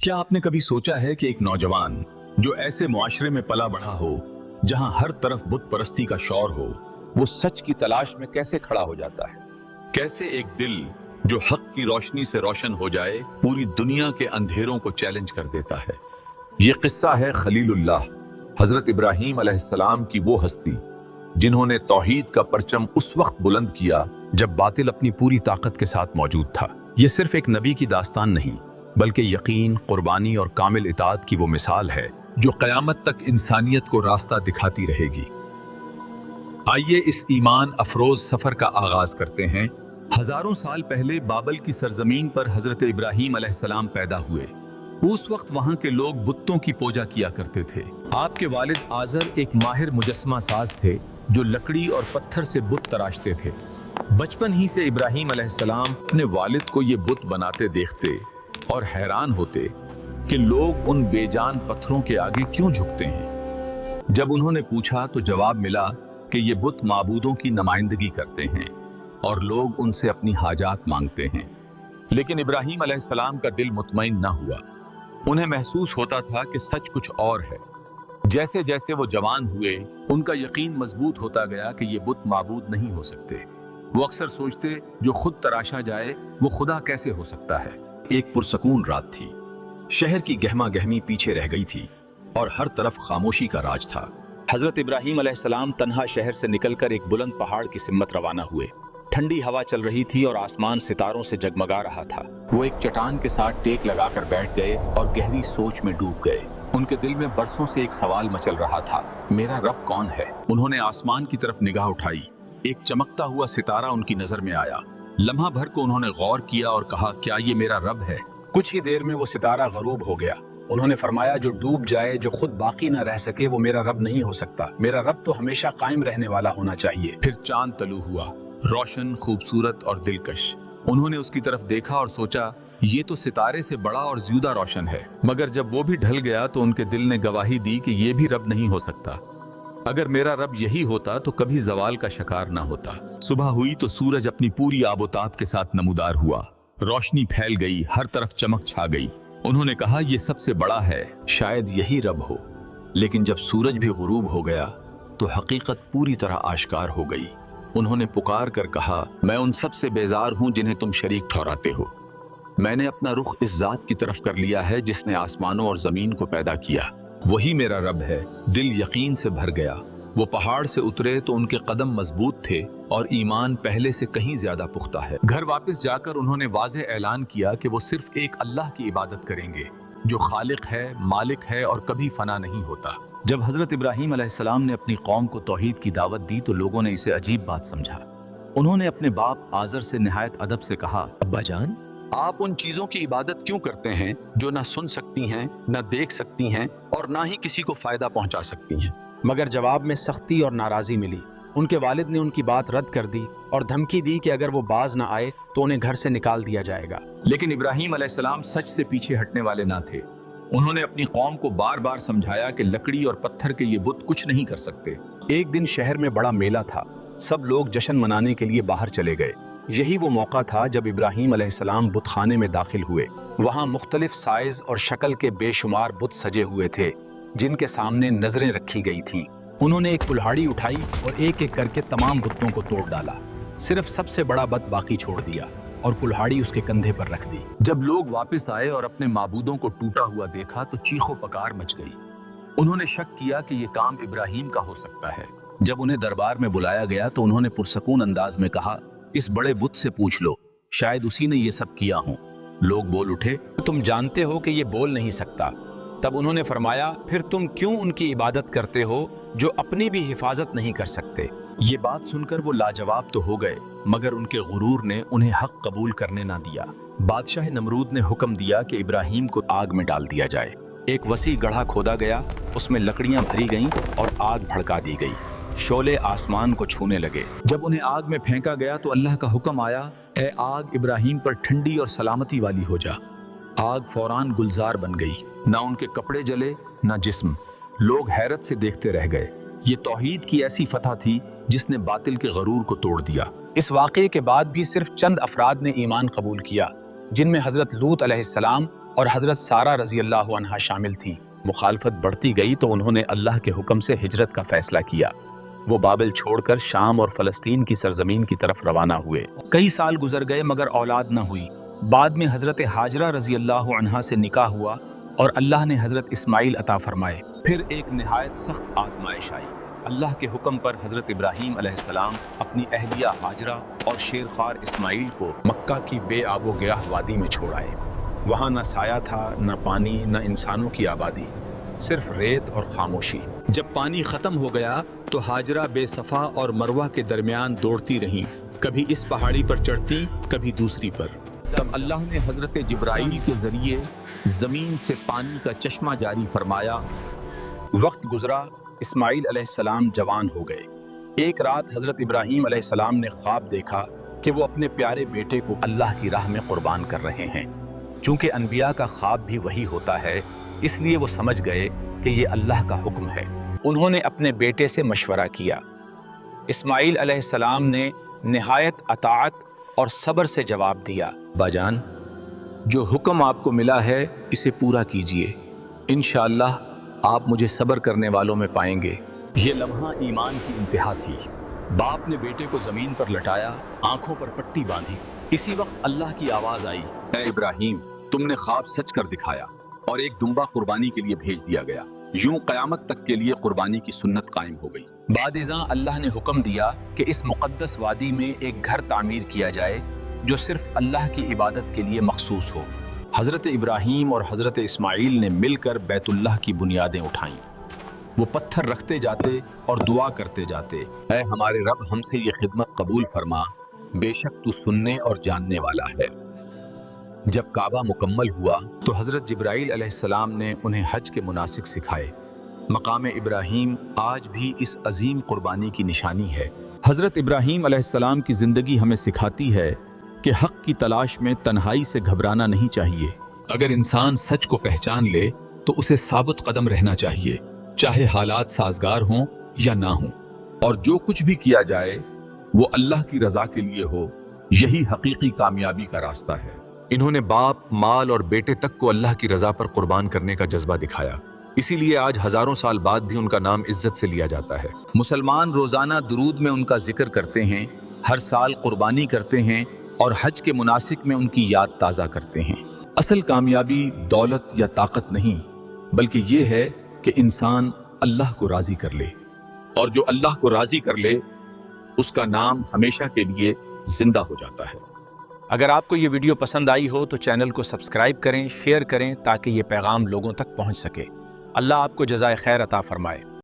क्या आपने कभी सोचा है कि एक नौजवान जो ऐसे मुआशरे में पला बढ़ा हो जहां हर तरफ बुत परस्ती का शौर हो, वो सच की तलाश में कैसे खड़ा हो जाता है? कैसे एक दिल जो हक की रोशनी से रोशन हो जाए पूरी दुनिया के अंधेरों को चैलेंज कर देता है। ये किस्सा है खलीलुल्लाह, हजरत इब्राहीम अलैहिस्सलाम की वो हस्ती जिन्होंने तौहीद का परचम उस वक्त बुलंद किया जब बातिल अपनी पूरी ताकत के साथ मौजूद था। ये सिर्फ एक नबी की दास्तान नहीं, बल्कि यकीन, कुर्बानी और कामिल इताअत की वो मिसाल है जो क़यामत तक इंसानियत को रास्ता दिखाती रहेगी। आइए इस ईमान अफरोज सफर का आगाज करते हैं। हजारों साल पहले बाबल की सरजमीन पर हजरत इब्राहीम अलैहिस्सलाम पैदा हुए। उस वक्त वहां के लोग बुतों की पूजा किया करते थे। आपके वालिद आजर एक माहिर मुजस्समा साज थे जो लकड़ी और पत्थर से बुत तराशते थे। बचपन ही से इब्राहीम अलैहिस्सलाम अपने वालिद को ये बुत बनाते देखते और हैरान होते कि लोग उन बेजान पत्थरों के आगे क्यों झुकते हैं। जब उन्होंने पूछा तो जवाब मिला कि ये बुत माबूदों की नुमाइंदगी करते हैं और लोग उनसे अपनी हाजात मांगते हैं। लेकिन इब्राहीम अलैहिस्सलाम का दिल मुतमईन न हुआ। उन्हें महसूस होता था कि सच कुछ और है। जैसे जैसे वो जवान हुए, उनका यकीन मजबूत होता गया कि ये बुत माबूद नहीं हो सकते। वो अक्सर सोचते, जो खुद तराशा जाए वो खुदा कैसे हो सकता है। एक पुरसकून रात थी। शहर की गहमा गहमी पीछे रह गई थी और हर तरफ खामोशी का राज था। हजरत इब्राहीम अलैहिस्सलाम तन्हा शहर से निकलकर एक बुलंद पहाड़ की सिमत रवाना हुए। ठंडी हवा चल रही थी और आसमान सितारों से जगमगा रहा था। वो एक चट्टान के साथ टेक लगाकर बैठ गए और गहरी सोच में डूब गए। उनके दिल में बरसों से एक सवाल मचल रहा था, मेरा रब कौन है? उन्होंने आसमान की तरफ निगाह उठाई। एक चमकता हुआ सितारा उनकी नजर में आया। लम्हा भर को उन्होंने गौर किया और कहा, क्या ये मेरा रब है? कुछ ही देर में वो सितारा गरूब हो गया। उन्होंने फरमाया, जो डूब जाए, जो खुद बाकी न रह सके, वो मेरा रब नहीं हो सकता। मेरा रब तो हमेशा कायम रहने वाला होना चाहिए। फिर चांद तलू हुआ, रोशन, खूबसूरत और दिलकश। उन्होंने उसकी तरफ देखा और सोचा, ये तो सितारे से बड़ा और ज्यादा रोशन है। मगर जब वो भी ढल गया तो उनके दिल ने गवाही दी कि ये भी रब नहीं हो सकता। अगर मेरा रब यही होता तो कभी जवाल का शिकार ना होता। सुबह हुई तो सूरज अपनी पूरी आबोताब के साथ नमूदार हुआ। रोशनी फैल गई, हर तरफ चमक छा गई। उन्होंने कहा, ये सबसे बड़ा है, शायद यही रब हो। लेकिन जब सूरज भी गुरूब हो गया तो हकीकत पूरी तरह आश्कार हो गई। उन्होंने पुकार कर कहा, मैं उन सब से बेजार हूं जिन्हें तुम शरीक ठहराते हो। मैंने अपना रुख इस जात की तरफ कर लिया है जिसने आसमानों और जमीन को पैदा किया। वही मेरा रब है। दिल यकीन से भर गया। वो पहाड़ से उतरे तो उनके कदम मजबूत थे और ईमान पहले से कहीं ज्यादा पुख्ता है। घर वापस जाकर उन्होंने वाज़ेह ऐलान किया कि वो सिर्फ एक अल्लाह की इबादत करेंगे जो खालिक है, मालिक है और कभी फना नहीं होता। जब हजरत इब्राहीम अलैहिस्सलाम ने अपनी कौम को तौहीद की दावत दी तो लोगों ने इसे अजीब बात समझा। उन्होंने अपने बाप आजर से निहायत अदब से कहा, अब्बा जान, आप उन चीजों की इबादत क्यों करते हैं जो ना सुन सकती हैं, ना देख सकती हैं और ना ही किसी को फायदा पहुंचा सकती हैं? मगर जवाब में सख्ती और नाराजी मिली। उनके वालिद ने उनकी बात रद्द कर दी और धमकी दी कि अगर वो बाज ना आए तो उन्हें घर से निकाल दिया जाएगा। लेकिन इब्राहीम अलैहिस्सलाम सच से पीछे हटने वाले ना थे। उन्होंने अपनी कौम को बार बार समझाया कि लकड़ी और पत्थर के ये बुत कुछ नहीं कर सकते। एक दिन शहर में बड़ा मेला था। सब लोग जश्न मनाने के लिए बाहर चले गए। यही वो मौका था जब इब्राहीम अलैहिस्सलाम बुतखाने में दाखिल हुए। वहाँ मुख्तलिफ साइज और शक्ल के बेशुमार बुत सजे हुए थे जिनके सामने नजरें रखी गई थीं। उन्होंने एक कुल्हाड़ी उठाई और एक एक करके तमाम बुतों को तोड़ डाला। सिर्फ सबसे बड़ा बुत बाकी छोड़ दिया और कुल्हाड़ी उसके कंधे पर रख दी। जब लोग वापस आए और अपने माबूदों को टूटा हुआ देखा तो चीखो पकार मच गई। उन्होंने शक किया कि ये काम इब्राहीम का हो सकता है। जब उन्हें दरबार में बुलाया गया तो उन्होंने पुरसकून अंदाज में कहा, इस बड़े बुत से पूछ लो, शायद उसी ने ये सब किया हो। लोग बोल उठे, तुम जानते हो कि ये बोल नहीं सकता। तब उन्होंने फरमाया, फिर तुम क्यों उनकी इबादत करते हो जो अपनी भी हिफाजत नहीं कर सकते? ये बात सुनकर वो लाजवाब तो हो गए, मगर उनके गुरूर ने उन्हें हक कबूल करने ना दिया। बादशाह नमरूद ने हुक्म दिया कि इब्राहीम को आग में डाल दिया जाए। एक वसी गड्ढा खोदा गया, उसमें लकड़ियां भरी गईं और आग भड़का दी गई। शोले आसमान को छूने लगे। जब उन्हें आग में फेंका गया तो अल्लाह का हुक्म आया, ए आग, इब्राहीम पर ठंडी और सलामती वाली हो जा। आग फौरान गुलजार बन गई। ना उनके कपड़े जले, ना जिस्म। लोग हैरत से देखते रह गए। ये तौहीद की ऐसी फतह थी जिसने बातिल के गरूर को तोड़ दिया। इस वाक़े के बाद भी सिर्फ चंद अफराद ने ईमान कबूल किया, जिनमें हजरत लूत अलैहिस्सलाम اور حضرت سارہ رضی اللہ عنہا شامل تھیں۔ مخالفت بڑھتی گئی تو انہوں نے اللہ کے حکم سے ہجرت کا فیصلہ کیا۔ وہ بابل چھوڑ کر شام اور فلسطین کی سرزمین کی طرف روانہ ہوئے۔ کئی سال گزر گئے مگر اولاد نہ ہوئی۔ بعد میں حضرت ہاجرہ رضی اللہ عنہا سے نکاح ہوا اور اللہ نے حضرت اسماعیل عطا فرمائے۔ پھر ایک نہایت سخت آزمائش آئی۔ اللہ کے حکم پر حضرت ابراہیم علیہ السلام اپنی اہلیہ ہاجرہ اور شیرخوار اسماعیل کو مکہ کی بے آب و گیاہ وادی میں چھوڑ آئے۔ وہاں نہ سایہ تھا، نہ پانی، نہ انسانوں کی آبادی، صرف ریت اور خاموشی۔ جب پانی ختم ہو گیا تو ہاجرہ بے صفا اور مروہ کے درمیان دوڑتی رہیں، کبھی اس پہاڑی پر چڑھتی، کبھی دوسری پر۔ جب اللہ نے حضرت جبرائیل کے ذریعے زمین سے پانی کا چشمہ جاری فرمایا، وقت گزرا، اسماعیل علیہ السلام جوان ہو گئے۔ ایک رات حضرت ابراہیم علیہ السلام نے خواب دیکھا کہ وہ اپنے پیارے بیٹے کو اللہ کی راہ میں قربان کر رہے ہیں۔ چونکہ انبیاء کا خواب بھی وہی ہوتا ہے، اس لیے وہ سمجھ گئے کہ یہ اللہ کا حکم ہے۔ انہوں نے اپنے بیٹے سے مشورہ کیا۔ اسماعیل علیہ السلام نے نہایت اطاعت اور صبر سے جواب دیا، باجان، جو حکم آپ کو ملا ہے اسے پورا کیجئے، انشاءاللہ آپ مجھے صبر کرنے والوں میں پائیں گے۔ یہ لمحہ ایمان کی انتہا تھی۔ باپ نے بیٹے کو زمین پر لٹایا، آنکھوں پر پٹی باندھی۔ اسی وقت اللہ کی آواز آئی، اے ابراہیم، تم نے خواب سچ کر دکھایا، اور ایک دمبا قربانی کے لیے بھیج دیا گیا۔ یوں قیامت تک کے لیے قربانی کی سنت قائم ہو گئی۔ بعد ازاں اللہ نے حکم دیا کہ اس مقدس وادی میں ایک گھر تعمیر کیا جائے جو صرف اللہ کی عبادت کے لیے مخصوص ہو۔ حضرت ابراہیم اور حضرت اسماعیل نے مل کر بیت اللہ کی بنیادیں اٹھائیں۔ وہ پتھر رکھتے جاتے اور دعا کرتے جاتے، اے ہمارے رب، ہم سے یہ خدمت قبول فرما، بے شک تو سننے اور جاننے والا ہے۔ جب کعبہ مکمل ہوا تو حضرت جبرائیل علیہ السلام نے انہیں حج کے مناسک سکھائے۔ مقام ابراہیم آج بھی اس عظیم قربانی کی نشانی ہے۔ حضرت ابراہیم علیہ السلام کی زندگی ہمیں سکھاتی ہے کہ حق کی تلاش میں تنہائی سے گھبرانا نہیں چاہیے۔ اگر انسان سچ کو پہچان لے تو اسے ثابت قدم رہنا چاہیے، چاہے حالات سازگار ہوں یا نہ ہوں، اور جو کچھ بھی کیا جائے وہ اللہ کی رضا کے لیے ہو۔ یہی حقیقی کامیابی کا راستہ ہے۔ انہوں نے باپ، مال اور بیٹے تک کو اللہ کی رضا پر قربان کرنے کا جذبہ دکھایا۔ اسی لیے آج ہزاروں سال بعد بھی ان کا نام عزت سے لیا جاتا ہے۔ مسلمان روزانہ درود میں ان کا ذکر کرتے ہیں، ہر سال قربانی کرتے ہیں اور حج کے مناسک میں ان کی یاد تازہ کرتے ہیں۔ اصل کامیابی دولت یا طاقت نہیں، بلکہ یہ ہے کہ انسان اللہ کو راضی کر لے، اور جو اللہ کو راضی کر لے اس کا نام ہمیشہ کے لیے زندہ ہو جاتا ہے۔ اگر آپ کو یہ ویڈیو پسند آئی ہو تو چینل کو سبسکرائب کریں، شیئر کریں تاکہ یہ پیغام لوگوں تک پہنچ سکے۔ اللہ آپ کو جزائے خیر عطا فرمائے۔